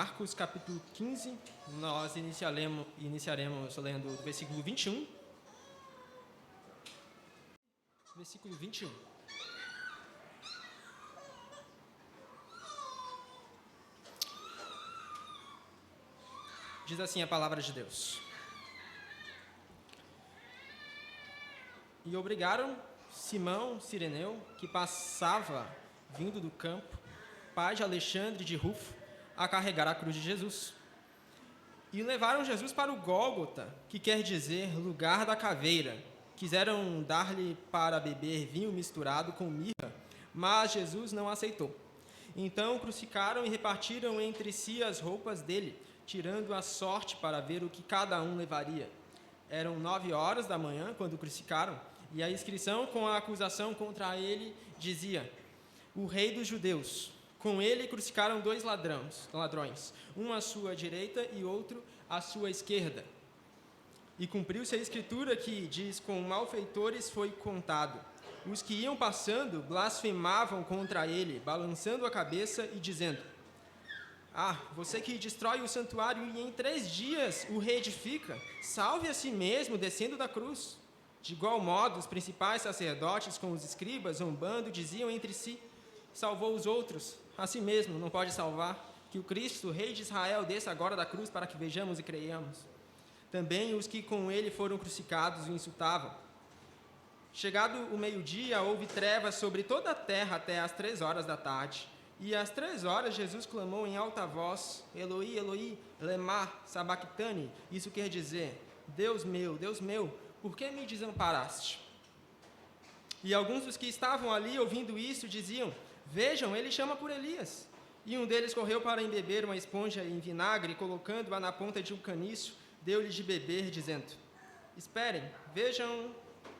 Marcos capítulo 15, nós iniciaremos lendo do versículo 21. Versículo 21. Diz assim a palavra de Deus. E obrigaram Simão Cireneu, que passava vindo do campo, pai de Alexandre de Rufo, a carregar a cruz de Jesus. E levaram Jesus para o Gólgota, que quer dizer lugar da caveira. Quiseram dar-lhe para beber vinho misturado com mirra, mas Jesus não aceitou. Então crucificaram e repartiram entre si as roupas dele, tirando a sorte para ver o que cada um levaria. Eram 9 horas da manhã quando o crucificaram, e a inscrição com a acusação contra ele dizia: o rei dos judeus. Com ele crucificaram 2 ladrões, um à sua direita e outro à sua esquerda. E cumpriu-se a escritura que diz: com malfeitores foi contado. Os que iam passando blasfemavam contra ele, balançando a cabeça e dizendo: você que destrói o santuário e em 3 dias o reedifica, salve a si mesmo descendo da cruz. De igual modo, os principais sacerdotes com os escribas, zombando, diziam entre si: salvou os outros, a si mesmo não pode salvar. Que o Cristo, rei de Israel, desça agora da cruz para que vejamos e creiamos. Também os que com ele foram crucificados o insultavam. Chegado o meio-dia, houve trevas sobre toda a terra até às 3 horas da tarde. E às 3 horas Jesus clamou em alta voz: Eloi, Eloi, lema sabactani. Isso quer dizer: Deus meu, por que me desamparaste? E alguns dos que estavam ali ouvindo isso diziam: vejam, ele chama por Elias. E um deles correu para embeber uma esponja em vinagre, colocando-a na ponta de um caniço, deu-lhe de beber, dizendo: esperem,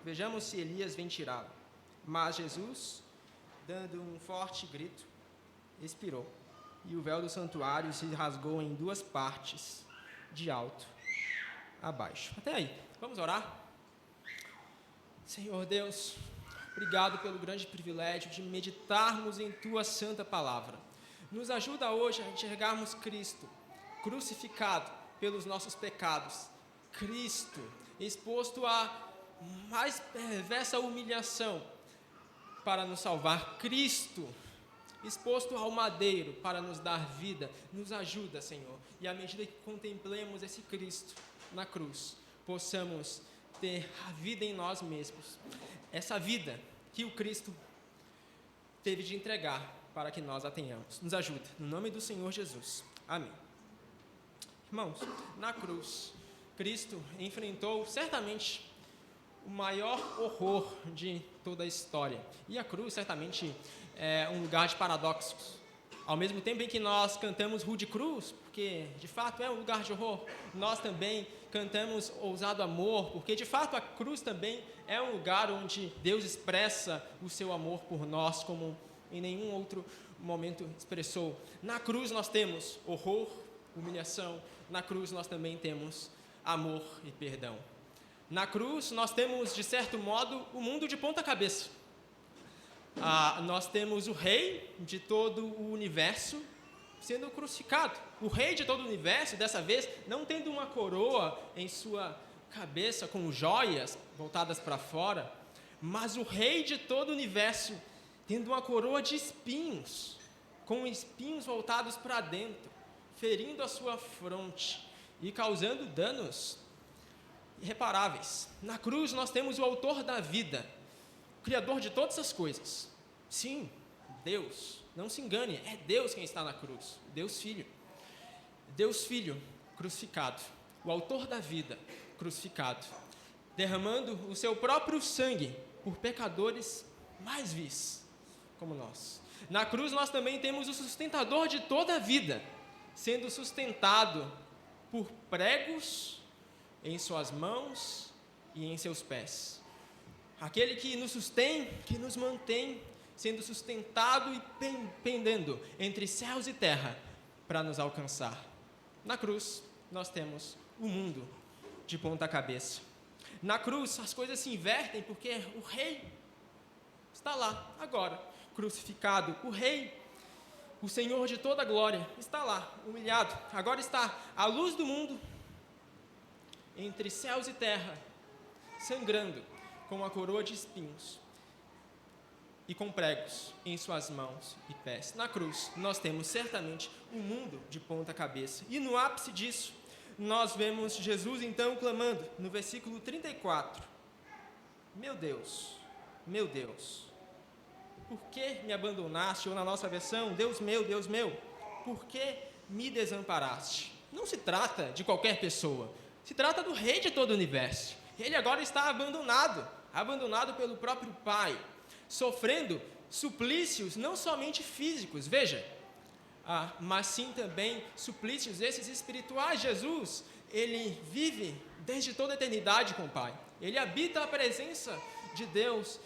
vejamos se Elias vem tirá-lo. Mas Jesus, dando um forte grito, expirou, e o véu do santuário se rasgou em 2 partes, de alto a baixo. Até aí, vamos orar? Senhor Deus, obrigado pelo grande privilégio de meditarmos em Tua santa palavra. Nos ajuda hoje a enxergarmos Cristo crucificado pelos nossos pecados, Cristo exposto à mais perversa humilhação para nos salvar, Cristo exposto ao madeiro para nos dar vida. Nos ajuda, Senhor, e à medida que contemplemos esse Cristo na cruz, possamos ter a vida em nós mesmos, essa vida que o Cristo teve de entregar para que nós a tenhamos. Nos ajuda, no nome do Senhor Jesus. Amém. Irmãos, na cruz, Cristo enfrentou certamente o maior horror de toda a história. E a cruz certamente é um lugar de paradoxos. Ao mesmo tempo em que nós cantamos Rude Cruz, porque de fato é um lugar de horror, nós também cantamos Ousado Amor, porque de fato a cruz também é um lugar onde Deus expressa o seu amor por nós como em nenhum outro momento expressou. Na cruz nós temos horror, humilhação. Na cruz nós também temos amor e perdão. Na cruz nós temos, de certo modo, o mundo de ponta cabeça. Nós temos o rei de todo o universo sendo crucificado. O rei de todo o universo, dessa vez, não tendo uma coroa em sua cabeça com joias voltadas para fora, mas o rei de todo o universo tendo uma coroa de espinhos, com espinhos voltados para dentro, ferindo a sua fronte e causando danos irreparáveis. Na cruz nós temos o autor da vida, o criador de todas as coisas. Sim, Deus, não se engane, é Deus quem está na cruz, Deus Filho crucificado, o autor da vida crucificado, derramando o seu próprio sangue por pecadores mais vis como nós. Na cruz nós também temos o sustentador de toda a vida, sendo sustentado por pregos em suas mãos e em seus pés. Aquele que nos sustém, que nos mantém, sendo sustentado e pendendo entre céus e terra para nos alcançar. Na cruz nós temos o mundo de ponta cabeça. Na cruz as coisas se invertem porque o rei está lá agora, crucificado. O rei o Senhor de toda a glória, está lá, humilhado. Agora está a luz do mundo, entre céus e terra, sangrando, com a coroa de espinhos e com pregos em suas mãos e pés. Na cruz, nós temos certamente o mundo de ponta cabeça. E no ápice disso, nós vemos Jesus então clamando, no versículo 34, meu Deus, por que me abandonaste? Ou na nossa versão, Deus meu, por que me desamparaste? Não se trata de qualquer pessoa, se trata do Rei de todo o universo. Ele agora está abandonado pelo próprio Pai, sofrendo suplícios não somente físicos, veja, mas sim também suplícios esses espirituais. Jesus, ele vive desde toda a eternidade com o Pai. Ele habita a presença de Deus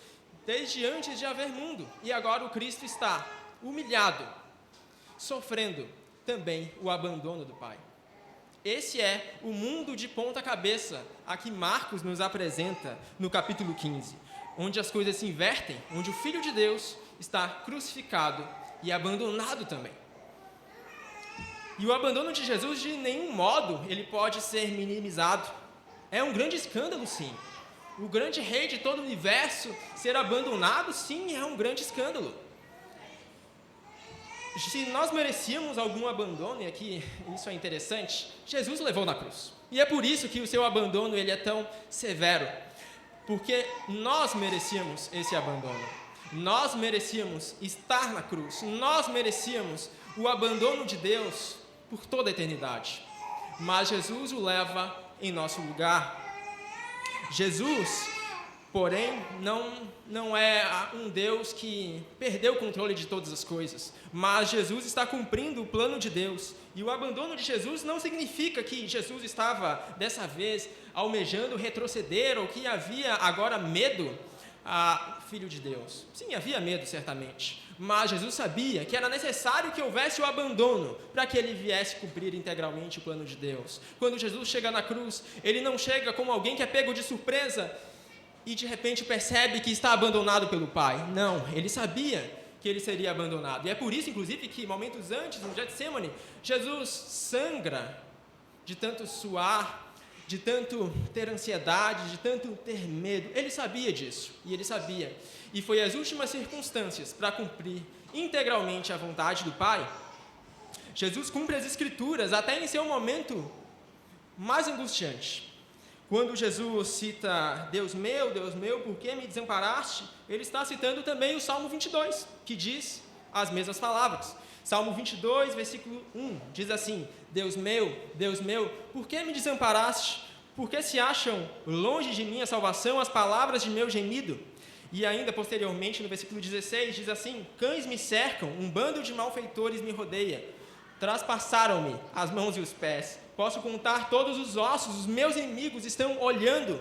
desde antes de haver mundo. E agora o Cristo está humilhado, sofrendo também o abandono do Pai. Esse é o mundo de ponta cabeça a que Marcos nos apresenta no capítulo 15, onde as coisas se invertem, onde o Filho de Deus está crucificado e abandonado também. E o abandono de Jesus, de nenhum modo, ele pode ser minimizado. É um grande escândalo, sim. O grande Rei de todo o universo ser abandonado, sim, é um grande escândalo. Se nós merecíamos algum abandono, e aqui isso é interessante, Jesus levou na cruz. E é por isso que o seu abandono ele é tão severo. Porque nós merecíamos esse abandono. Nós merecíamos estar na cruz. Nós merecíamos o abandono de Deus por toda a eternidade. Mas Jesus o leva em nosso lugar. Jesus, porém, não é um Deus que perdeu o controle de todas as coisas, mas Jesus está cumprindo o plano de Deus. E o abandono de Jesus não significa que Jesus estava, dessa vez, almejando retroceder ou que havia agora medo Filho de Deus. Sim, havia medo, certamente, mas Jesus sabia que era necessário que houvesse o abandono para que ele viesse cumprir integralmente o plano de Deus. Quando Jesus chega na cruz, ele não chega como alguém que é pego de surpresa e de repente percebe que está abandonado pelo Pai. Não, ele sabia que ele seria abandonado. E é por isso, inclusive, que momentos antes, no Getsemane, Jesus sangra de tanto suar, de tanto ter ansiedade, de tanto ter medo. Ele sabia disso, e ele sabia. E foi as últimas circunstâncias para cumprir integralmente a vontade do Pai. Jesus cumpre as Escrituras até em seu momento mais angustiante. Quando Jesus cita, Deus meu, por que me desamparaste? Ele está citando também o Salmo 22, que diz as mesmas palavras. Salmo 22, versículo 1, diz assim, Deus meu, por que me desamparaste? Por que se acham longe de mim a salvação, as palavras de meu gemido? E ainda posteriormente, no versículo 16, diz assim, cães me cercam, um bando de malfeitores me rodeia. Traspassaram-me as mãos e os pés. Posso contar todos os ossos, os meus inimigos estão olhando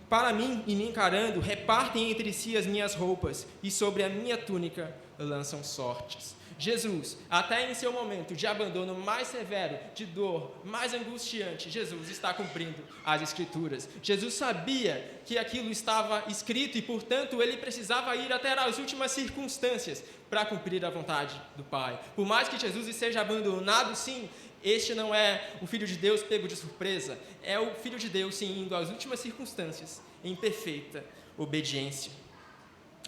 para mim e me encarando, repartem entre si as minhas roupas e sobre a minha túnica lançam sortes. Jesus, até em seu momento de abandono mais severo, de dor, mais angustiante, Jesus está cumprindo as Escrituras. Jesus sabia que aquilo estava escrito e, portanto, ele precisava ir até as últimas circunstâncias para cumprir a vontade do Pai. Por mais que Jesus seja abandonado, sim, este não é o Filho de Deus pego de surpresa, é o Filho de Deus, sim, indo às últimas circunstâncias, em perfeita obediência.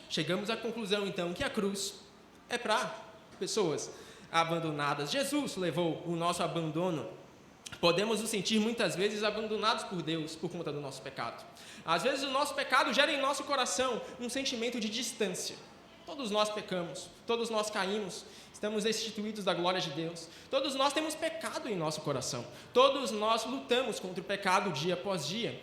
Chegamos à conclusão, então, que a cruz é para pessoas abandonadas. Jesus levou o nosso abandono. Podemos nos sentir muitas vezes abandonados por Deus por conta do nosso pecado. Às vezes o nosso pecado gera em nosso coração um sentimento de distância. Todos nós pecamos, todos nós caímos, estamos destituídos da glória de Deus. Todos nós temos pecado em nosso coração. Todos nós lutamos contra o pecado dia após dia.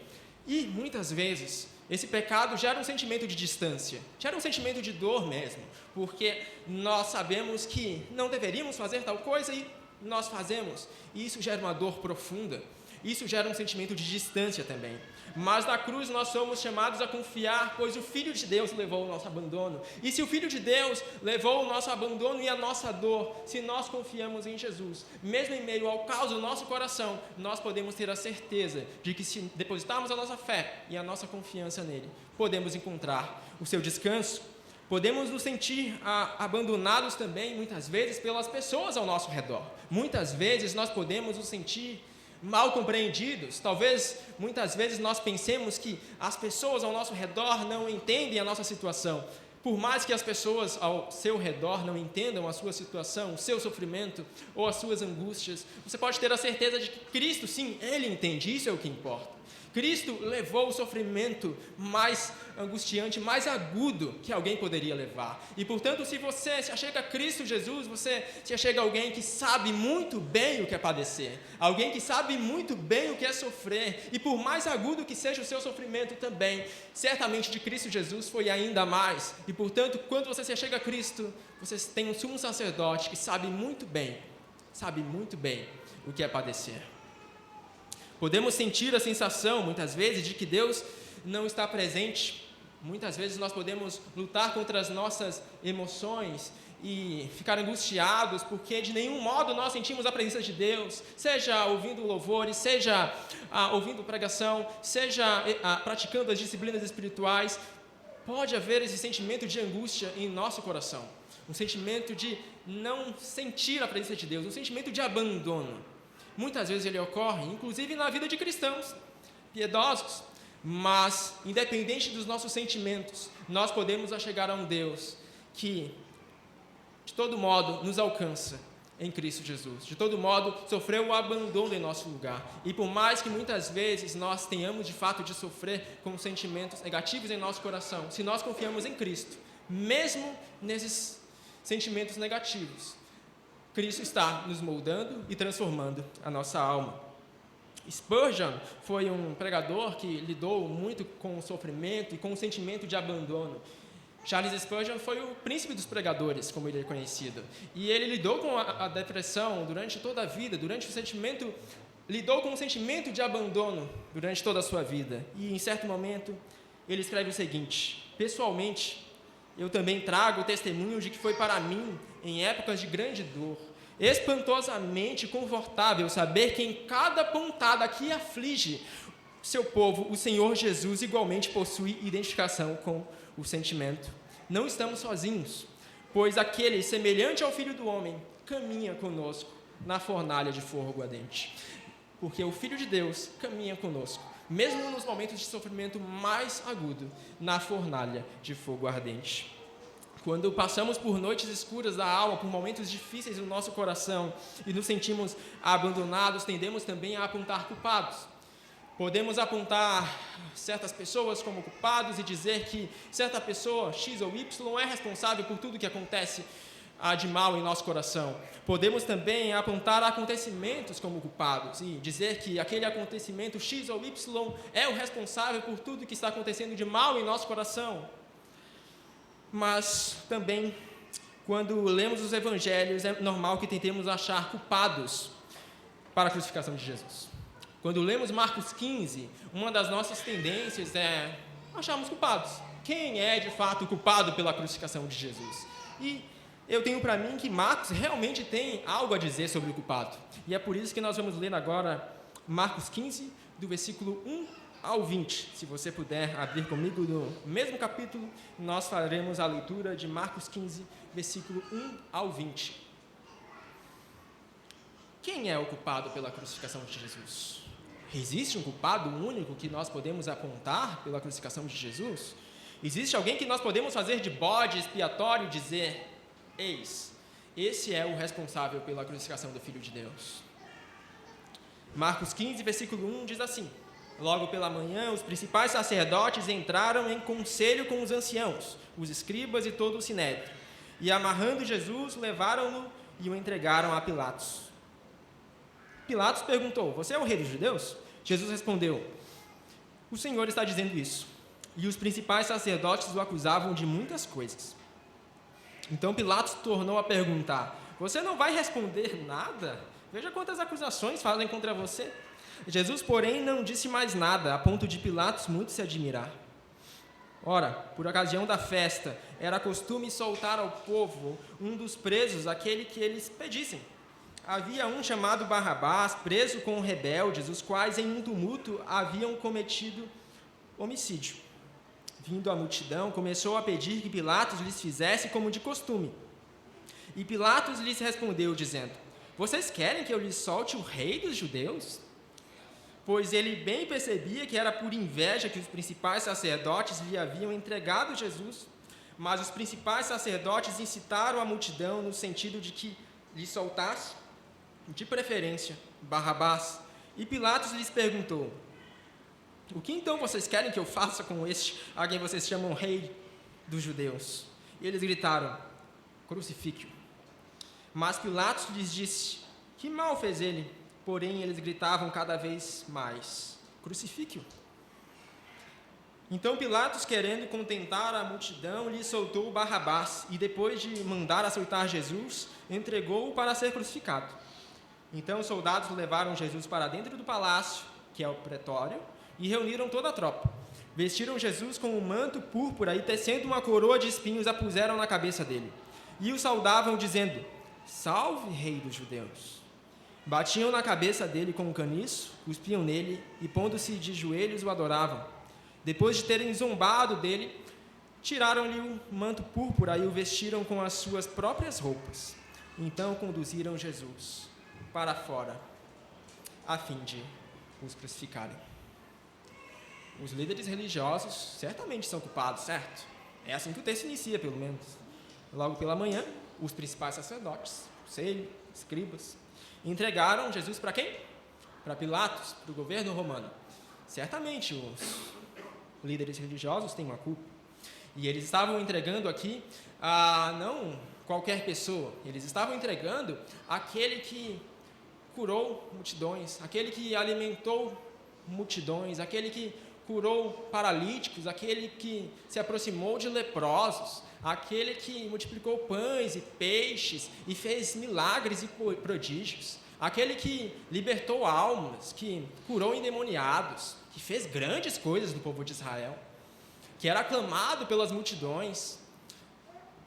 E muitas vezes esse pecado gera um sentimento de distância, gera um sentimento de dor mesmo, porque nós sabemos que não deveríamos fazer tal coisa e nós fazemos, e isso gera uma dor profunda, isso gera um sentimento de distância também. Mas na cruz nós somos chamados a confiar, pois o Filho de Deus levou o nosso abandono. E se o Filho de Deus levou o nosso abandono e a nossa dor, se nós confiamos em Jesus, mesmo em meio ao caos do nosso coração, nós podemos ter a certeza de que se depositarmos a nossa fé e a nossa confiança nele, podemos encontrar o seu descanso. Podemos nos sentir abandonados também, muitas vezes, pelas pessoas ao nosso redor. Muitas vezes nós podemos nos sentir mal compreendidos. Talvez, muitas vezes, nós pensemos que as pessoas ao nosso redor não entendem a nossa situação. Por mais que as pessoas ao seu redor não entendam a sua situação, o seu sofrimento ou as suas angústias, você pode ter a certeza de que Cristo, sim, Ele entende, isso é o que importa. Cristo levou o sofrimento mais angustiante, mais agudo que alguém poderia levar. E, portanto, se você se achega a Cristo Jesus, você se achega a alguém que sabe muito bem o que é padecer, alguém que sabe muito bem o que é sofrer, e por mais agudo que seja o seu sofrimento também, certamente de Cristo Jesus foi ainda mais. E, portanto, quando você se achega a Cristo, você tem um sumo sacerdote que sabe muito bem o que é padecer. Podemos sentir a sensação, muitas vezes, de que Deus não está presente. Muitas vezes nós podemos lutar contra as nossas emoções e ficar angustiados, porque de nenhum modo nós sentimos a presença de Deus, seja ouvindo louvores, seja ouvindo pregação, seja praticando as disciplinas espirituais. Pode haver esse sentimento de angústia em nosso coração, um sentimento de não sentir a presença de Deus, um sentimento de abandono. Muitas vezes ele ocorre, inclusive na vida de cristãos piedosos, mas, independente dos nossos sentimentos, nós podemos achegar a um Deus que, de todo modo, nos alcança em Cristo Jesus. De todo modo, sofreu o abandono em nosso lugar. E por mais que muitas vezes nós tenhamos de fato de sofrer com sentimentos negativos em nosso coração, se nós confiamos em Cristo, mesmo nesses sentimentos negativos, Cristo está nos moldando e transformando a nossa alma. Spurgeon foi um pregador que lidou muito com o sofrimento e com o sentimento de abandono. Charles Spurgeon foi o príncipe dos pregadores, como ele é conhecido. E ele lidou com a depressão durante toda a vida, lidou com o sentimento de abandono durante toda a sua vida. E, em certo momento, ele escreve o seguinte: pessoalmente, eu também trago o testemunho de que foi para mim, em épocas de grande dor, espantosamente confortável saber que em cada pontada que aflige seu povo, o Senhor Jesus igualmente possui identificação com o sentimento. Não estamos sozinhos, pois aquele semelhante ao Filho do Homem caminha conosco na fornalha de fogo ardente. Porque o Filho de Deus caminha conosco, mesmo nos momentos de sofrimento mais agudo, na fornalha de fogo ardente. Quando passamos por noites escuras da alma, por momentos difíceis no nosso coração e nos sentimos abandonados, tendemos também a apontar culpados. Podemos apontar certas pessoas como culpados e dizer que certa pessoa, X ou Y, é responsável por tudo que acontece de mal em nosso coração. Podemos também apontar acontecimentos como culpados e dizer que aquele acontecimento X ou Y é o responsável por tudo que está acontecendo de mal em nosso coração. Mas também, quando lemos os evangelhos, é normal que tentemos achar culpados para a crucificação de Jesus. Quando lemos Marcos 15, uma das nossas tendências é acharmos culpados. Quem é, de fato, culpado pela crucificação de Jesus? E eu tenho para mim que Marcos realmente tem algo a dizer sobre o culpado. E é por isso que nós vamos ler agora Marcos 15, do versículo 1 ao 20. Se você puder abrir comigo no mesmo capítulo, nós faremos a leitura de Marcos 15, versículo 1 ao 20. Quem é o culpado pela crucificação de Jesus? Existe um culpado único que nós podemos apontar pela crucificação de Jesus? Existe alguém que nós podemos fazer de bode expiatório e dizer: eis, esse é o responsável pela crucificação do Filho de Deus? Marcos 15, versículo 1 diz assim: logo pela manhã, os principais sacerdotes entraram em conselho com os anciãos, os escribas e todo o sinédrio, e amarrando Jesus, levaram-no e o entregaram a Pilatos. Pilatos perguntou: você é o rei dos judeus? Jesus respondeu: o Senhor está dizendo isso. E os principais sacerdotes o acusavam de muitas coisas. Então Pilatos tornou a perguntar: você não vai responder nada? Veja quantas acusações fazem contra você. Jesus, porém, não disse mais nada, a ponto de Pilatos muito se admirar. Ora, por ocasião da festa, era costume soltar ao povo um dos presos, aquele que eles pedissem. Havia um chamado Barrabás, preso com rebeldes, os quais em um tumulto haviam cometido homicídio. vindo a multidão, começou a pedir que Pilatos lhes fizesse como de costume. E Pilatos lhes respondeu, dizendo: vocês querem que eu lhes solte o rei dos judeus? Pois ele bem percebia que era por inveja que os principais sacerdotes lhe haviam entregado Jesus, mas os principais sacerdotes incitaram a multidão no sentido de que lhe soltasse, de preferência, Barrabás. E Pilatos lhes perguntou: o que então vocês querem que eu faça com este, a quem vocês chamam rei dos judeus? E eles gritaram: crucifique-o. Mas Pilatos lhes disse: que mal fez ele? Porém, eles gritavam cada vez mais: crucifique-o. Então Pilatos, querendo contentar a multidão, lhe soltou Barrabás e, depois de mandar açoitar Jesus, entregou-o para ser crucificado. Então os soldados levaram Jesus para dentro do palácio, que é o pretório, e reuniram toda a tropa. Vestiram Jesus com um manto púrpura e, tecendo uma coroa de espinhos, a puseram na cabeça dele. E o saudavam, dizendo: salve, rei dos judeus. Batiam na cabeça dele com um caniço, cuspiam nele e, pondo-se de joelhos, o adoravam. Depois de terem zombado dele, tiraram-lhe o manto púrpura e o vestiram com as suas próprias roupas. Então conduziram Jesus para fora, a fim de os crucificarem. Os líderes religiosos certamente são culpados, certo? É assim que o texto inicia, pelo menos. Logo pela manhã, os principais sacerdotes, conselho, escribas, entregaram Jesus para quem? Para Pilatos, para o governo romano. Certamente os líderes religiosos têm uma culpa. E eles estavam entregando aqui não qualquer pessoa, eles estavam entregando aquele que curou multidões, aquele que alimentou multidões, aquele que curou paralíticos, aquele que se aproximou de leprosos, aquele que multiplicou pães e peixes e fez milagres e prodígios, aquele que libertou almas, que curou endemoniados, que fez grandes coisas no povo de Israel, que era aclamado pelas multidões,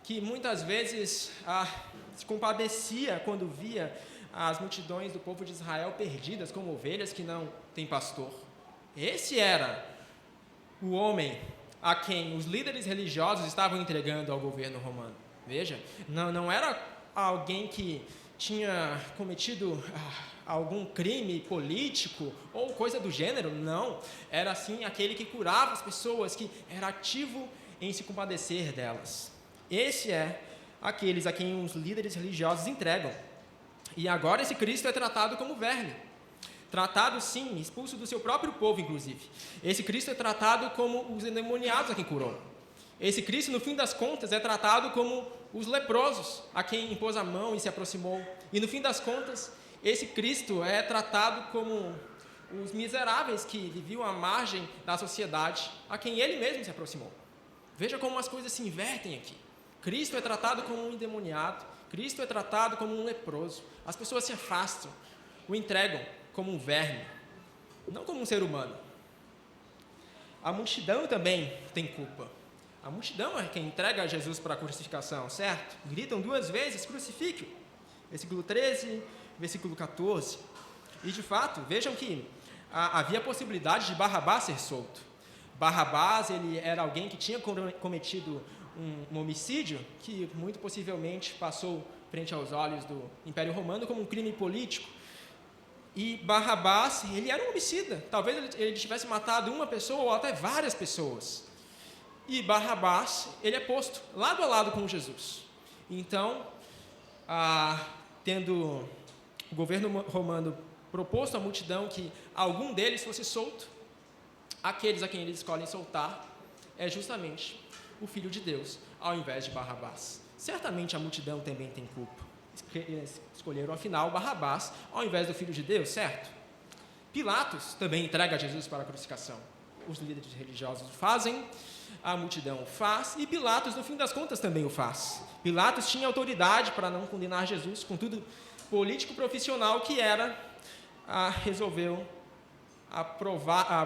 que muitas vezes se compadecia quando via as multidões do povo de Israel perdidas como ovelhas que não têm pastor. Esse era o homem a quem os líderes religiosos estavam entregando ao governo romano. Veja, não era alguém que tinha cometido algum crime político ou coisa do gênero, não. Era, sim, aquele que curava as pessoas, que era ativo em se compadecer delas. Esse é aqueles a quem os líderes religiosos entregam. E agora esse Cristo é tratado como verme. Tratado, sim, expulso do seu próprio povo, inclusive. Esse Cristo é tratado como os endemoniados a quem curou. Esse Cristo, no fim das contas, é tratado como os leprosos, a quem impôs a mão e se aproximou. E, no fim das contas, esse Cristo é tratado como os miseráveis que viviam à margem da sociedade, a quem ele mesmo se aproximou. Veja como as coisas se invertem aqui. Cristo é tratado como um endemoniado, Cristo é tratado como um leproso. As pessoas se afastam, o entregam como um verme, não como um ser humano. A multidão também tem culpa. A multidão é quem entrega Jesus para a crucificação, certo? Gritam 2 vezes: crucifique-o. Versículo 13, versículo 14. E, de fato, vejam que havia a possibilidade de Barrabás ser solto. Barrabás, ele era alguém que tinha cometido um homicídio que, muito possivelmente, passou frente aos olhos do Império Romano como um crime político. E Barrabás, ele era um homicida. Talvez ele tivesse matado uma pessoa ou até várias pessoas. E Barrabás, ele é posto lado a lado com Jesus. Então, tendo o governo romano proposto à multidão que algum deles fosse solto, aqueles a quem eles escolhem soltar é justamente o Filho de Deus, ao invés de Barrabás. Certamente a multidão também tem culpa. Escolheram, afinal, Barrabás ao invés do Filho de Deus, certo? Pilatos também entrega Jesus para a crucificação. Os líderes religiosos o fazem, a multidão o faz, e Pilatos, no fim das contas, também o faz. Pilatos tinha autoridade para não condenar Jesus, contudo, político profissional que era, resolveu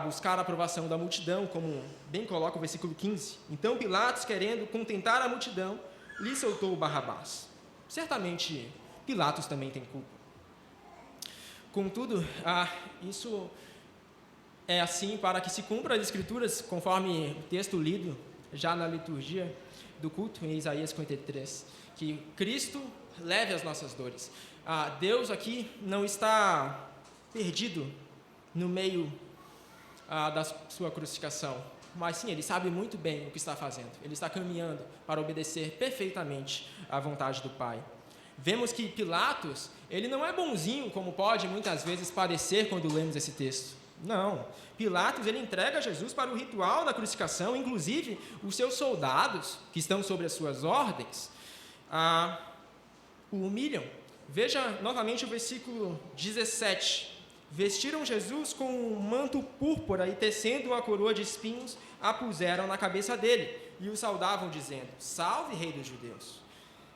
buscar a aprovação da multidão, como bem coloca o versículo 15. Então Pilatos, querendo contentar a multidão, lhe soltou Barrabás. Certamente Pilatos também tem culpa. Contudo, isso é assim para que se cumpra as Escrituras, conforme o texto lido já na liturgia do culto, em Isaías 53, que Cristo leve as nossas dores. Deus aqui não está perdido no meio da sua crucificação, mas sim, Ele sabe muito bem o que está fazendo. Ele está caminhando para obedecer perfeitamente à vontade do Pai. Vemos que Pilatos, ele não é bonzinho, como pode muitas vezes parecer quando lemos esse texto. Não. Pilatos, ele entrega Jesus para o ritual da crucificação, inclusive os seus soldados, que estão sob as suas ordens, o humilham. Veja novamente o versículo 17. Vestiram Jesus com um manto púrpura e, tecendo uma coroa de espinhos, a puseram na cabeça dele e o saudavam, dizendo: Salve, Rei dos Judeus!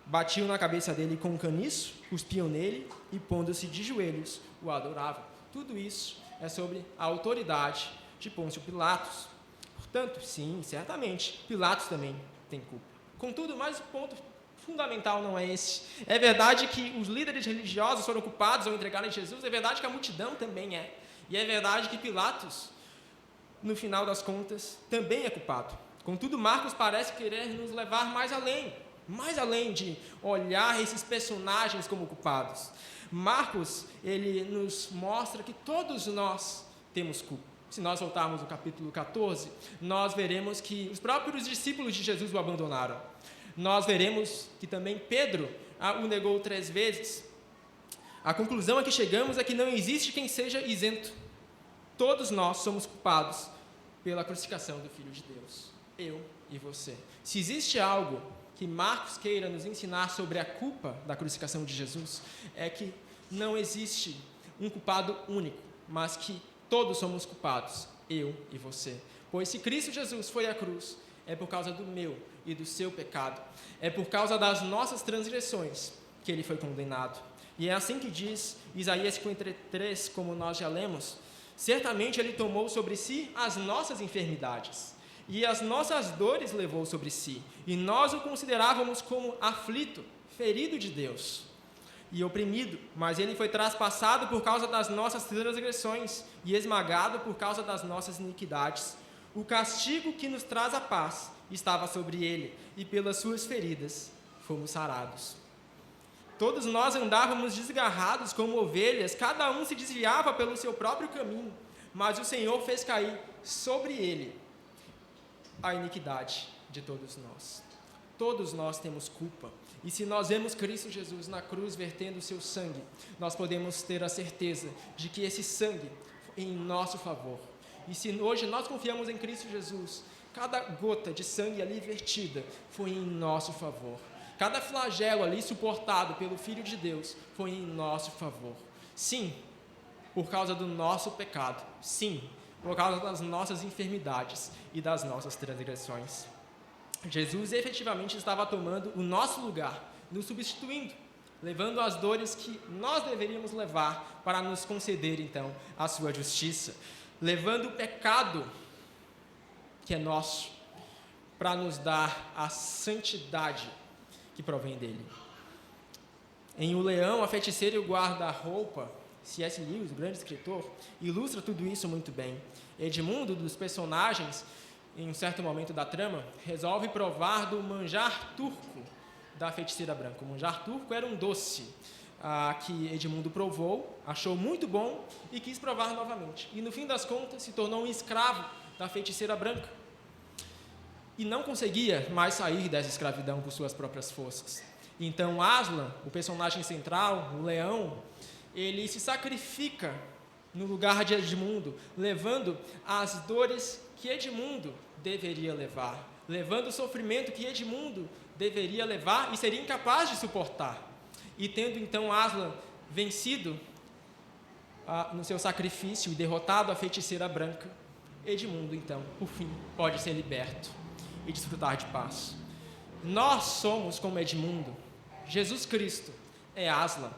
Batiam na cabeça dele com um caniço, cuspiam nele e, pondo-se de joelhos, o adoravam. Tudo isso é sobre a autoridade de Pôncio Pilatos. Portanto, sim, certamente, Pilatos também tem culpa. Contudo, mais o ponto fundamental não é esse. É verdade que os líderes religiosos foram culpados ao entregarem Jesus, é verdade que a multidão também é. E é verdade que Pilatos, no final das contas, também é culpado. Contudo, Marcos parece querer nos levar mais além de olhar esses personagens como culpados. Marcos, ele nos mostra que todos nós temos culpa. Se nós voltarmos ao capítulo 14, nós veremos que os próprios discípulos de Jesus o abandonaram. Nós veremos que também Pedro o negou 3 vezes. A conclusão a que chegamos é que não existe quem seja isento. Todos nós somos culpados pela crucificação do Filho de Deus. Eu e você. Se existe algo que Marcos queira nos ensinar sobre a culpa da crucificação de Jesus, é que não existe um culpado único, mas que todos somos culpados, eu e você. Pois se Cristo Jesus foi à cruz, é por causa do meu e do seu pecado. É por causa das nossas transgressões que ele foi condenado. E é assim que diz Isaías 53, como nós já lemos: certamente ele tomou sobre si as nossas enfermidades, e as nossas dores levou sobre si, e nós o considerávamos como aflito, ferido de Deus e oprimido, mas ele foi traspassado por causa das nossas transgressões e esmagado por causa das nossas iniquidades. O castigo que nos traz a paz estava sobre ele, e pelas suas feridas fomos sarados. Todos nós andávamos desgarrados como ovelhas, cada um se desviava pelo seu próprio caminho, mas o Senhor fez cair sobre ele a iniquidade de todos nós. Todos nós temos culpa. E se nós vemos Cristo Jesus na cruz vertendo o seu sangue, nós podemos ter a certeza de que esse sangue foi em nosso favor. E se hoje nós confiamos em Cristo Jesus, cada gota de sangue ali vertida foi em nosso favor. Cada flagelo ali suportado pelo Filho de Deus foi em nosso favor. Sim, por causa do nosso pecado. Sim, por causa das nossas enfermidades e das nossas transgressões. Jesus efetivamente estava tomando o nosso lugar, nos substituindo, levando as dores que nós deveríamos levar para nos conceder, então, a sua justiça, levando o pecado que é nosso para nos dar a santidade que provém dele. Em O Leão, a Feiticeira e o Guarda-Roupa, C.S. Lewis, o grande escritor, ilustra tudo isso muito bem. Edmundo, dos personagens, em um certo momento da trama, resolve provar do manjar turco da feiticeira branca. O manjar turco era um doce que Edmundo provou, achou muito bom e quis provar novamente. E, no fim das contas, se tornou um escravo da feiticeira branca. E não conseguia mais sair dessa escravidão por suas próprias forças. Então, Aslan, o personagem central, o leão, ele se sacrifica no lugar de Edmundo, levando as dores que Edmundo deveria levar, levando o sofrimento que Edmundo deveria levar e seria incapaz de suportar. E tendo então Aslan vencido no seu sacrifício e derrotado a feiticeira branca, Edmundo então, por fim, pode ser liberto e desfrutar de paz. Nós somos como Edmundo. Jesus Cristo é Aslan.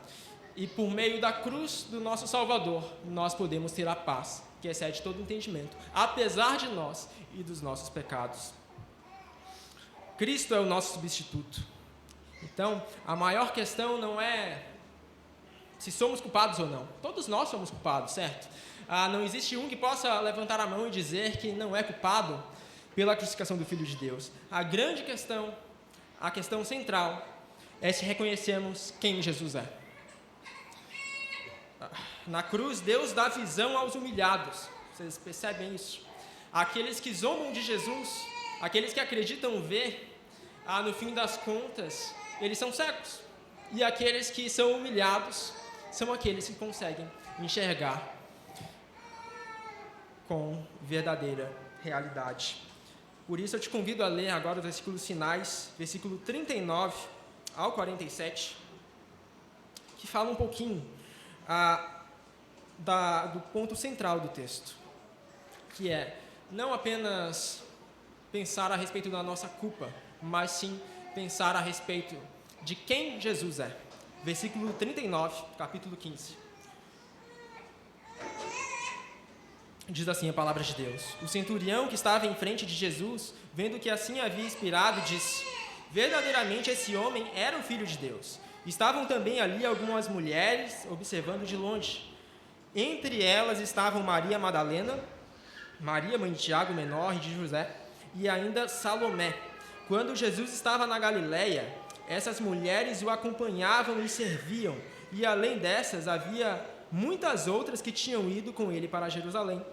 E por meio da cruz do nosso Salvador, nós podemos ter a paz, que excede todo entendimento, apesar de nós e dos nossos pecados. Cristo é o nosso substituto. Então, a maior questão não é se somos culpados ou não. Todos nós somos culpados, certo? Não existe um que possa levantar a mão e dizer que não é culpado. pela crucificação do Filho de Deus. A grande questão, a questão central, é se reconhecemos quem Jesus é. Na cruz, Deus dá visão aos humilhados. Vocês percebem isso? Aqueles que zombam de Jesus, aqueles que acreditam ver, no fim das contas, eles são cegos. E aqueles que são humilhados são aqueles que conseguem enxergar com verdadeira realidade. Por isso eu te convido a ler agora os versículos finais, versículo 39 ao 47, que fala um pouquinho do ponto central do texto, que é não apenas pensar a respeito da nossa culpa, mas sim pensar a respeito de quem Jesus é. Versículo 39, capítulo 15. Diz assim a palavra de Deus: O centurião que estava em frente de Jesus, vendo que assim havia expirado, disse: verdadeiramente esse homem era o Filho de Deus. Estavam também ali algumas mulheres observando de longe. Entre elas estavam Maria Madalena, Maria, mãe de Tiago, menor, e de José, e ainda Salomé. Quando Jesus estava na Galileia, essas mulheres o acompanhavam e serviam, e além dessas havia muitas outras que tinham ido com ele para Jerusalém.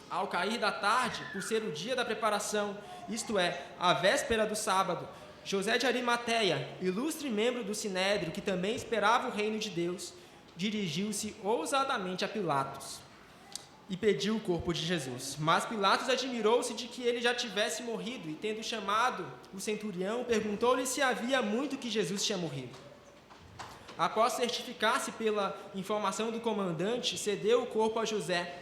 Ao cair da tarde, por ser o dia da preparação, isto é, a véspera do sábado, José de Arimateia, ilustre membro do Sinédrio, que também esperava o reino de Deus, dirigiu-se ousadamente a Pilatos e pediu o corpo de Jesus. Mas Pilatos admirou-se de que ele já tivesse morrido e, tendo chamado o centurião, perguntou-lhe se havia muito que Jesus tinha morrido. Após certificar-se pela informação do comandante, cedeu o corpo a José.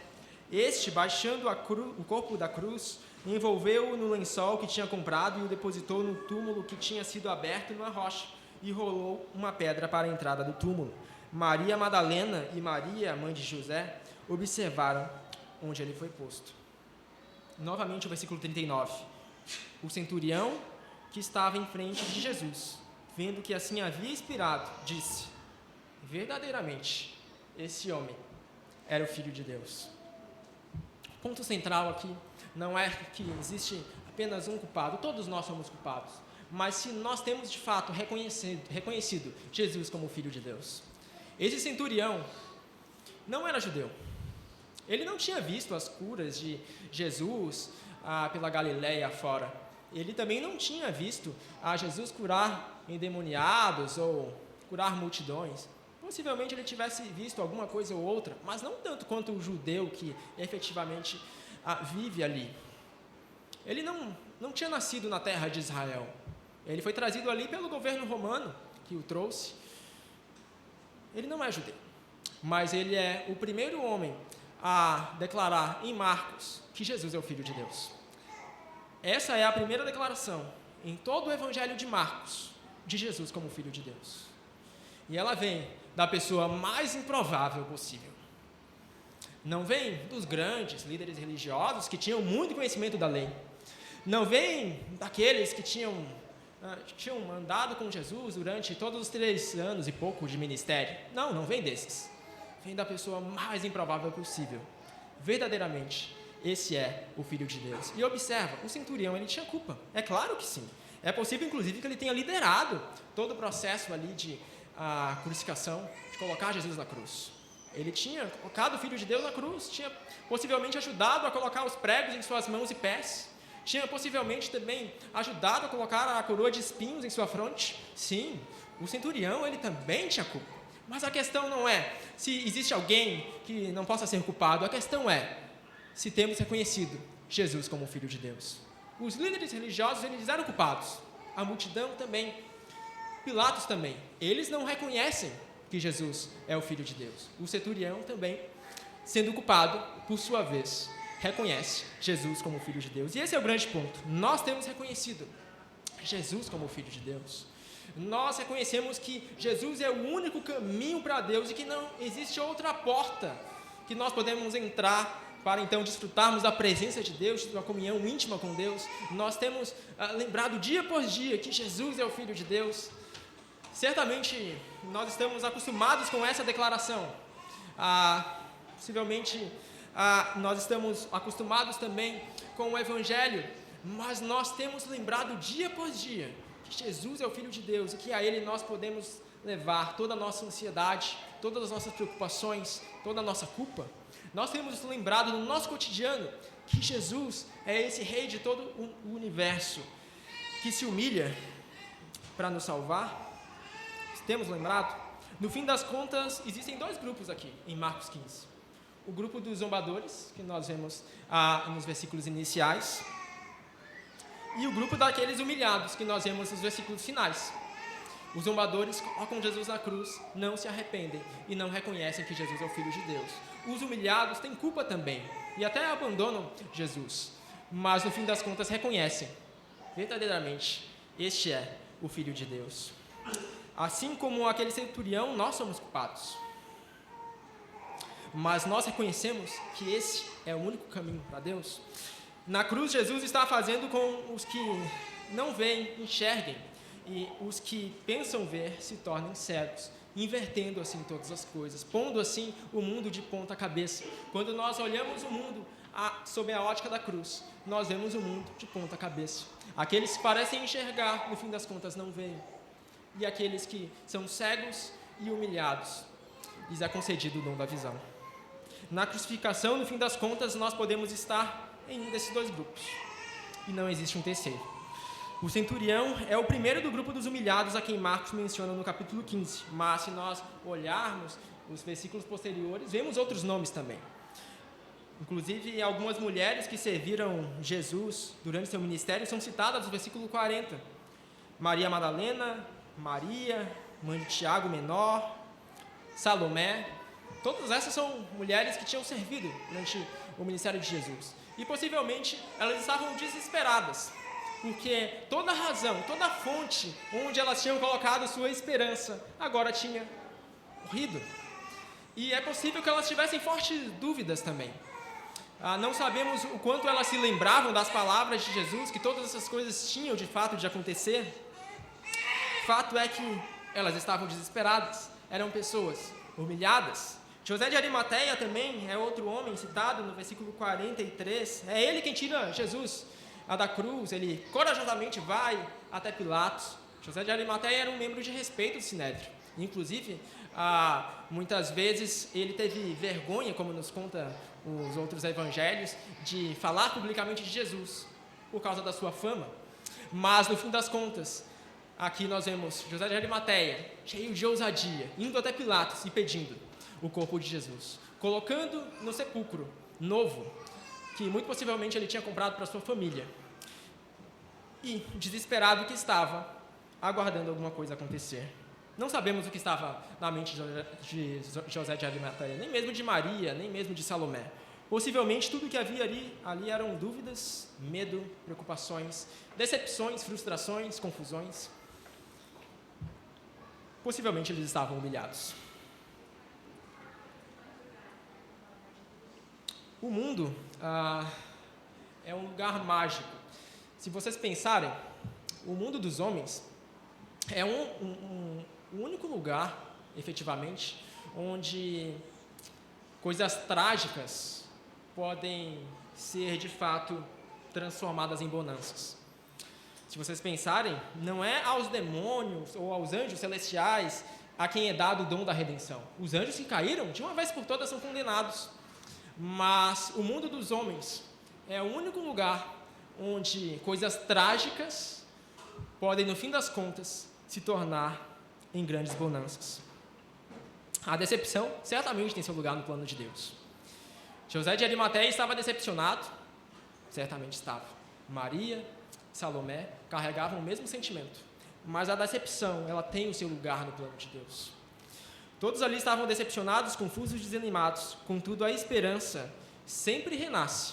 Este, baixando o corpo da cruz, envolveu-o no lençol que tinha comprado e o depositou no túmulo que tinha sido aberto numa rocha e rolou uma pedra para a entrada do túmulo. Maria Madalena e Maria, mãe de José, observaram onde ele foi posto. Novamente o versículo 39. O centurião que estava em frente de Jesus, vendo que assim havia expirado, disse: verdadeiramente, esse homem era o Filho de Deus. O ponto central aqui não é que existe apenas um culpado, todos nós somos culpados, mas se nós temos de fato reconhecido Jesus como o Filho de Deus. Esse centurião não era judeu. Ele não tinha visto as curas de Jesus pela Galileia fora. Ele também não tinha visto Jesus curar endemoniados ou curar multidões. Possivelmente ele tivesse visto alguma coisa ou outra, mas não tanto quanto o judeu que efetivamente vive ali. Ele não tinha nascido na terra de Israel. Ele foi trazido ali pelo governo romano, que o trouxe. Ele não é judeu, mas ele é o primeiro homem a declarar em Marcos que Jesus é o Filho de Deus. Essa é a primeira declaração em todo o Evangelho de Marcos de Jesus como Filho de Deus. E ela vem da pessoa mais improvável possível. Não vem dos grandes líderes religiosos que tinham muito conhecimento da lei. Não vem daqueles que tinham andado com Jesus durante todos os 3 anos e pouco de ministério. Não vem desses. Vem da pessoa mais improvável possível. Verdadeiramente, esse é o Filho de Deus. E observa, o centurião, ele tinha culpa. É claro que sim. É possível, inclusive, que ele tenha liderado todo o processo ali de crucificação, de colocar Jesus na cruz. Ele tinha colocado o Filho de Deus na cruz, tinha possivelmente ajudado a colocar os pregos em suas mãos e pés, tinha possivelmente também ajudado a colocar a coroa de espinhos em sua fronte. Sim, o centurião, ele também tinha culpa. Mas a questão não é se existe alguém que não possa ser culpado, a questão é se temos reconhecido Jesus como o Filho de Deus. Os líderes religiosos, eles eram culpados, a multidão também, Pilatos também. Eles não reconhecem que Jesus é o Filho de Deus. O centurião também, sendo culpado, por sua vez, reconhece Jesus como o Filho de Deus. E esse é o grande ponto. Nós temos reconhecido Jesus como o Filho de Deus. Nós reconhecemos que Jesus é o único caminho para Deus e que não existe outra porta que nós podemos entrar para então desfrutarmos da presença de Deus, da comunhão íntima com Deus. Nós temos lembrado dia após dia que Jesus é o Filho de Deus. Certamente nós estamos acostumados com essa declaração. Possivelmente nós estamos acostumados também com o Evangelho, mas nós temos lembrado dia após dia que Jesus é o Filho de Deus e que a Ele nós podemos levar toda a nossa ansiedade, todas as nossas preocupações, toda a nossa culpa. Nós temos lembrado no nosso cotidiano que Jesus é esse Rei de todo o universo, que se humilha para nos salvar. Temos lembrado? No fim das contas, existem dois grupos aqui em Marcos 15. O grupo dos zombadores, que nós vemos nos versículos iniciais, e o grupo daqueles humilhados, que nós vemos nos versículos finais. Os zombadores colocam Jesus na cruz, não se arrependem e não reconhecem que Jesus é o Filho de Deus. Os humilhados têm culpa também e até abandonam Jesus, mas no fim das contas reconhecem, verdadeiramente, este é o Filho de Deus. Assim como aquele centurião, nós somos culpados. Mas nós reconhecemos que esse é o único caminho para Deus. Na cruz, Jesus está fazendo com os que não veem, enxerguem, e os que pensam ver se tornem cegos, invertendo assim todas as coisas, pondo assim o mundo de ponta cabeça. Quando nós olhamos o mundo sob a ótica da cruz, nós vemos o mundo de ponta cabeça. Aqueles que parecem enxergar, no fim das contas, não veem. E aqueles que são cegos e humilhados, lhes é concedido o dom da visão. Na crucificação, no fim das contas, nós podemos estar em um desses dois grupos. E não existe um terceiro. O centurião é o primeiro do grupo dos humilhados a quem Marcos menciona no capítulo 15. Mas se nós olharmos os versículos posteriores, vemos outros nomes também. Inclusive, algumas mulheres que serviram Jesus durante seu ministério são citadas no versículo 40. Maria Madalena, Maria, mãe de Tiago Menor, Salomé. Todas essas são mulheres que tinham servido durante o ministério de Jesus. E possivelmente elas estavam desesperadas, porque toda a razão, toda a fonte onde elas tinham colocado sua esperança, agora tinha morrido. E é possível que elas tivessem fortes dúvidas também. Não sabemos o quanto elas se lembravam das palavras de Jesus, que todas essas coisas tinham de fato de acontecer. Fato é que elas estavam desesperadas, eram pessoas humilhadas. José de Arimateia também é outro homem citado no versículo 43. É ele quem tira Jesus da cruz, ele corajosamente vai até Pilatos. José de Arimateia era um membro de respeito do Sinédrio. Inclusive, muitas vezes ele teve vergonha, como nos conta os outros evangelhos, de falar publicamente de Jesus, por causa da sua fama. Mas, no fim das contas, aqui nós vemos José de Arimateia, cheio de ousadia, indo até Pilatos e pedindo o corpo de Jesus, colocando no sepulcro novo, que muito possivelmente ele tinha comprado para sua família. E, desesperado que estava, aguardando alguma coisa acontecer. Não sabemos o que estava na mente de José de Arimateia, nem mesmo de Maria, nem mesmo de Salomé. Possivelmente tudo o que havia ali eram dúvidas, medo, preocupações, decepções, frustrações, confusões. Possivelmente eles estavam humilhados. O mundo é um lugar mágico. Se vocês pensarem, o mundo dos homens é o único lugar, efetivamente, onde coisas trágicas podem ser, de fato, transformadas em bonanças. Se vocês pensarem, não é aos demônios ou aos anjos celestiais a quem é dado o dom da redenção. Os anjos que caíram, de uma vez por todas, são condenados. Mas o mundo dos homens é o único lugar onde coisas trágicas podem, no fim das contas, se tornar em grandes bonanças. A decepção certamente tem seu lugar no plano de Deus. José de Arimateia estava decepcionado, certamente estava. Maria, Salomé carregavam o mesmo sentimento, mas a decepção, ela tem o seu lugar no plano de Deus. Todos ali estavam decepcionados, confusos e desanimados. Contudo, a esperança sempre renasce.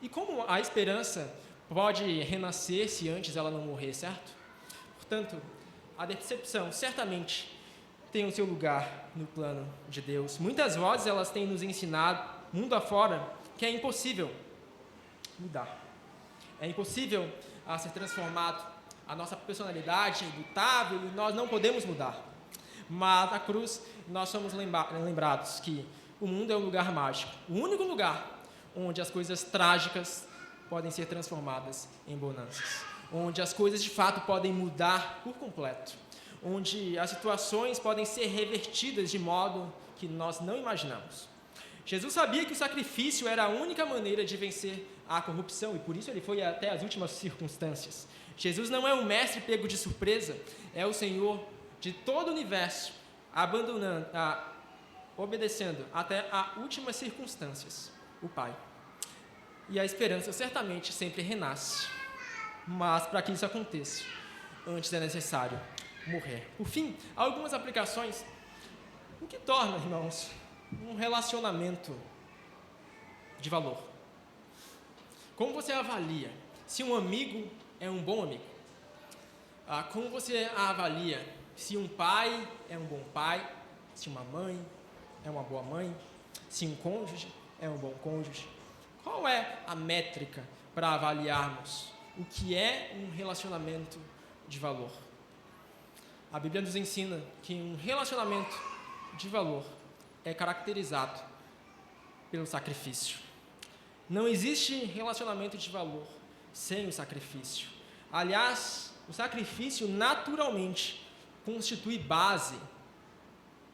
E como a esperança pode renascer se antes ela não morrer, certo? Portanto, a decepção certamente tem o seu lugar no plano de Deus. Muitas vozes elas têm nos ensinado, mundo afora, que é impossível mudar. É impossível ser transformado. A nossa personalidade é imutável e nós não podemos mudar. Mas na cruz nós somos lembrados que o mundo é um lugar mágico. O único lugar onde as coisas trágicas podem ser transformadas em bonanças, onde as coisas de fato podem mudar por completo, onde as situações podem ser revertidas de modo que nós não imaginamos. Jesus sabia que o sacrifício era a única maneira de vencer a corrupção e por isso ele foi até as últimas circunstâncias. Jesus não é um mestre pego de surpresa, é o Senhor de todo o universo, obedecendo até as últimas circunstâncias, o Pai. E a esperança certamente sempre renasce, mas para que isso aconteça, antes é necessário morrer. Por fim, algumas aplicações. O que torna, irmãos, um relacionamento de valor? Como você avalia se um amigo é um bom amigo? Como você avalia se um pai é um bom pai, se uma mãe é uma boa mãe, se um cônjuge é um bom cônjuge? Qual é a métrica para avaliarmos o que é um relacionamento de valor? A Bíblia nos ensina que um relacionamento de valor é caracterizado pelo sacrifício. Não existe relacionamento de valor sem o sacrifício. Aliás, o sacrifício naturalmente constitui base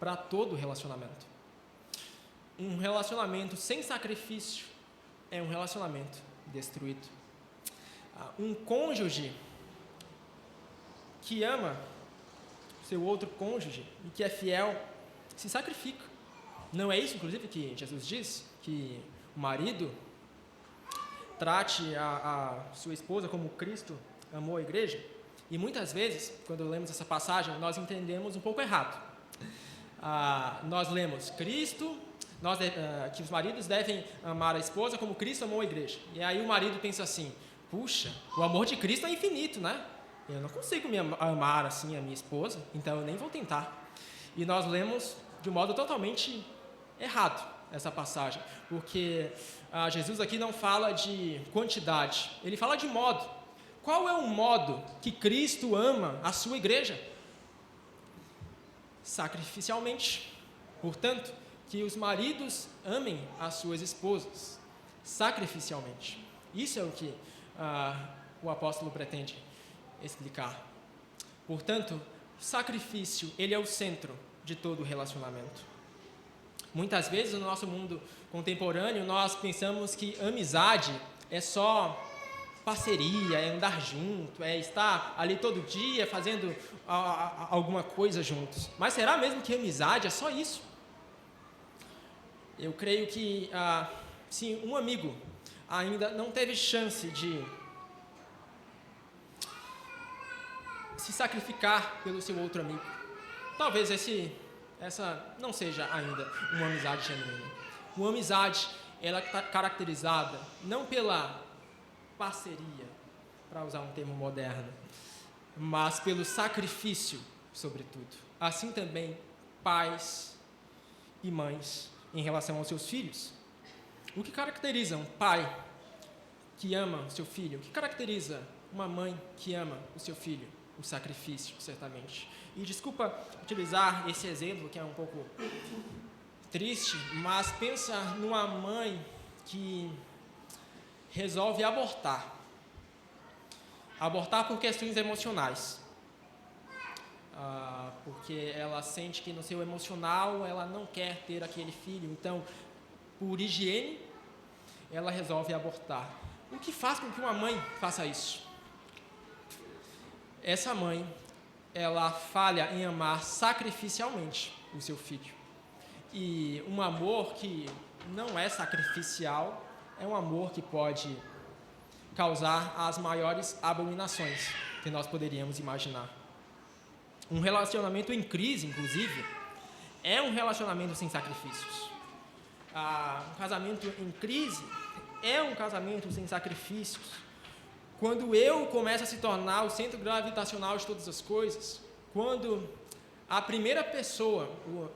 para todo relacionamento. Um relacionamento sem sacrifício é um relacionamento destruído. Um cônjuge que ama seu outro cônjuge e que é fiel se sacrifica. Não é isso, inclusive, que Jesus diz? Que o marido trate a sua esposa como Cristo amou a igreja? E muitas vezes, quando lemos essa passagem, nós entendemos um pouco errado. Nós lemos Cristo, que os maridos devem amar a esposa como Cristo amou a igreja. E aí o marido pensa assim, puxa, o amor de Cristo é infinito, né? Eu não consigo me amar assim a minha esposa, então eu nem vou tentar. E nós lemos de um modo totalmente errado essa passagem, porque Jesus aqui não fala de quantidade, ele fala de modo. Qual é o modo que Cristo ama a sua igreja? Sacrificialmente. Portanto, que os maridos amem as suas esposas sacrificialmente. Isso é o que o apóstolo pretende explicar. Portanto, sacrifício, ele é o centro de todo relacionamento. Muitas vezes no nosso mundo contemporâneo nós pensamos que amizade é só parceria, é andar junto, é estar ali todo dia fazendo alguma coisa juntos. Mas será mesmo que amizade é só isso? Eu creio que se um amigo ainda não teve chance de se sacrificar pelo seu outro amigo, talvez essa não seja ainda uma amizade genuína. Uma amizade, ela está caracterizada não pela parceria, para usar um termo moderno, mas pelo sacrifício, sobretudo. Assim também, pais e mães em relação aos seus filhos. O que caracteriza um pai que ama o seu filho? O que caracteriza uma mãe que ama o seu filho? O sacrifício, certamente. E desculpa utilizar esse exemplo, que é um pouco triste, mas pensa numa mãe que resolve abortar. Abortar por questões emocionais. Porque ela sente que no seu emocional ela não quer ter aquele filho. Então, por higiene, ela resolve abortar. O que faz com que uma mãe faça isso? Essa mãe, ela falha em amar sacrificialmente o seu filho. E um amor que não é sacrificial é um amor que pode causar as maiores abominações que nós poderíamos imaginar. Um relacionamento em crise, inclusive, é um relacionamento sem sacrifícios. Um casamento em crise é um casamento sem sacrifícios. Quando eu começo a se tornar o centro gravitacional de todas as coisas, quando a primeira pessoa,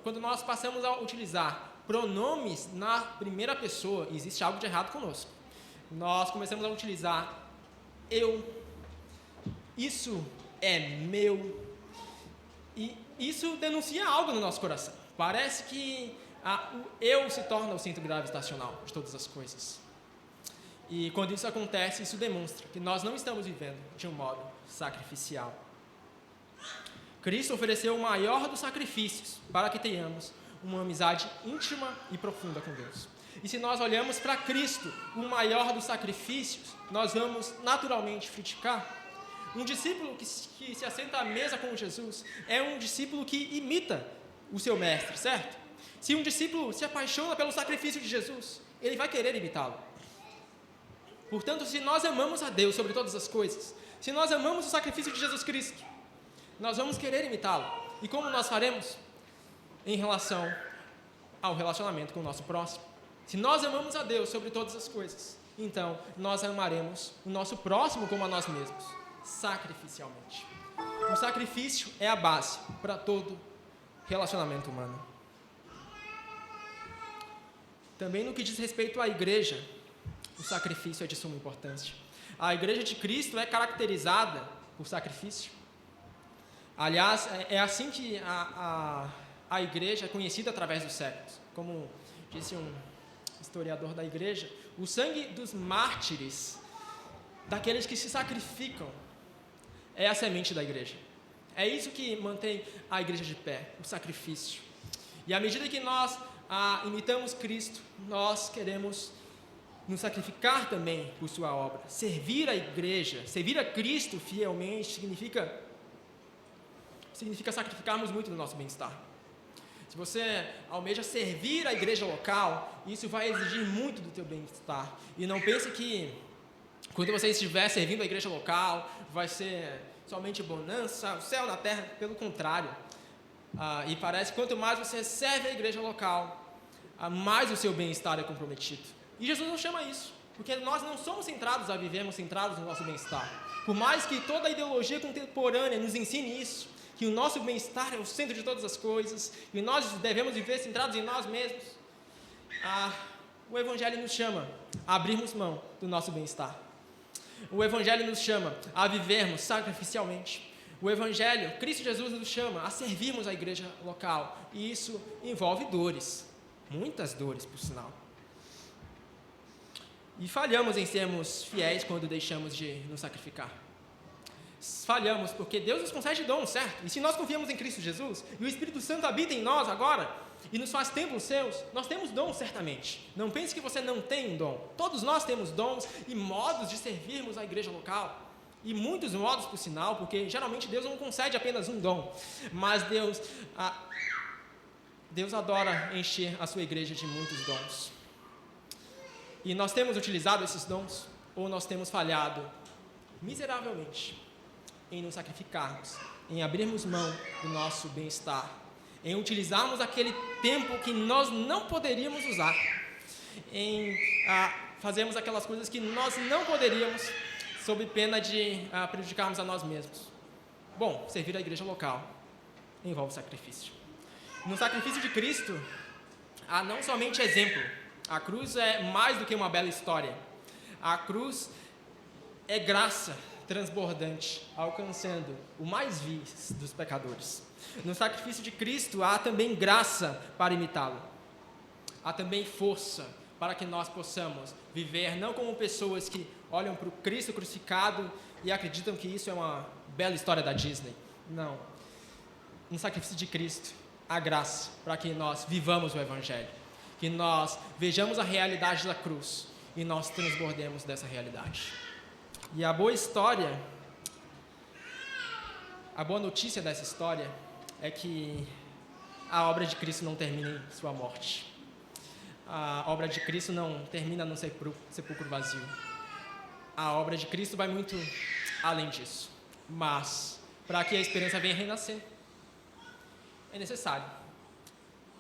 quando nós passamos a utilizar pronomes na primeira pessoa, existe algo de errado conosco. Nós começamos a utilizar eu, isso é meu, e isso denuncia algo no nosso coração. Parece que o eu se torna o centro gravitacional de todas as coisas. E quando isso acontece, isso demonstra que nós não estamos vivendo de um modo sacrificial. Cristo ofereceu o maior dos sacrifícios para que tenhamos uma amizade íntima e profunda com Deus. E se nós olhamos para Cristo, o maior dos sacrifícios, nós vamos naturalmente criticar. Um discípulo que se assenta à mesa com Jesus é um discípulo que imita o seu mestre, certo? Se um discípulo se apaixona pelo sacrifício de Jesus, ele vai querer imitá-lo. Portanto, se nós amamos a Deus sobre todas as coisas, se nós amamos o sacrifício de Jesus Cristo, nós vamos querer imitá-lo. E como nós faremos? Em relação ao relacionamento com o nosso próximo. Se nós amamos a Deus sobre todas as coisas, então nós amaremos o nosso próximo como a nós mesmos, sacrificialmente. O sacrifício é a base para todo relacionamento humano. Também no que diz respeito à igreja, o sacrifício é de suma importância. A igreja de Cristo é caracterizada por sacrifício. Aliás, é assim que a igreja é conhecida através dos séculos. Como disse um historiador da igreja, o sangue dos mártires, daqueles que se sacrificam, é a semente da igreja. É isso que mantém a igreja de pé, o sacrifício. E à medida que nós imitamos Cristo, nós queremos nos sacrificar também por sua obra. Servir a igreja, servir a Cristo fielmente, significa sacrificarmos muito do nosso bem-estar. Se você almeja servir a igreja local, isso vai exigir muito do teu bem-estar. E não pense que quando você estiver servindo a igreja local, vai ser somente bonança, o céu na terra. Pelo contrário. E parece que quanto mais você serve a igreja local, mais o seu bem-estar é comprometido. E Jesus não chama isso, porque nós não somos vivermos centrados no nosso bem-estar. Por mais que toda a ideologia contemporânea nos ensine isso, que o nosso bem-estar é o centro de todas as coisas, e nós devemos viver centrados em nós mesmos, o Evangelho nos chama a abrirmos mão do nosso bem-estar. O Evangelho nos chama a vivermos sacrificialmente. O Evangelho, Cristo Jesus nos chama a servirmos a igreja local, e isso envolve dores, muitas dores, por sinal. E falhamos em sermos fiéis quando deixamos de nos sacrificar. Falhamos porque Deus nos concede dons, certo? E se nós confiamos em Cristo Jesus, e o Espírito Santo habita em nós agora, e nos faz templos seus, nós temos dons certamente. Não pense que você não tem um dom. Todos nós temos dons e modos de servirmos a igreja local. E muitos modos, por sinal, porque geralmente Deus não concede apenas um dom. Mas Deus adora encher a sua igreja de muitos dons. E nós temos utilizado esses dons, ou nós temos falhado miseravelmente em nos sacrificarmos, em abrirmos mão do nosso bem-estar, em utilizarmos aquele tempo que nós não poderíamos usar, em fazermos aquelas coisas que nós não poderíamos, sob pena de prejudicarmos a nós mesmos. Bom, servir a igreja local envolve sacrifício. No sacrifício de Cristo, há não somente exemplo. A cruz é mais do que uma bela história. A cruz é graça transbordante, alcançando o mais vil dos pecadores. No sacrifício de Cristo há também graça para imitá-lo. Há também força para que nós possamos viver não como pessoas que olham para o Cristo crucificado e acreditam que isso é uma bela história da Disney. Não. No sacrifício de Cristo há graça para que nós vivamos o Evangelho, que nós vejamos a realidade da cruz e nós transbordemos dessa realidade. E a boa notícia dessa história é que a obra de Cristo não termina em sua morte. A obra de Cristo não termina num sepulcro vazio. A obra de Cristo vai muito além disso. Mas, para que a esperança venha renascer, é necessário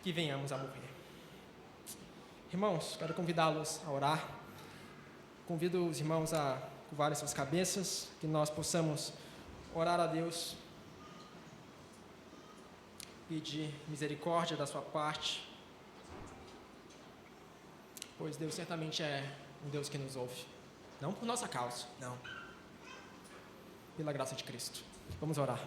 que venhamos a morrer. Irmãos, quero convidá-los a orar. Convido os irmãos a curvarem suas cabeças, que nós possamos orar a Deus, pedir misericórdia da sua parte, pois Deus certamente é um Deus que nos ouve, não por nossa causa, não, pela graça de Cristo. Vamos orar.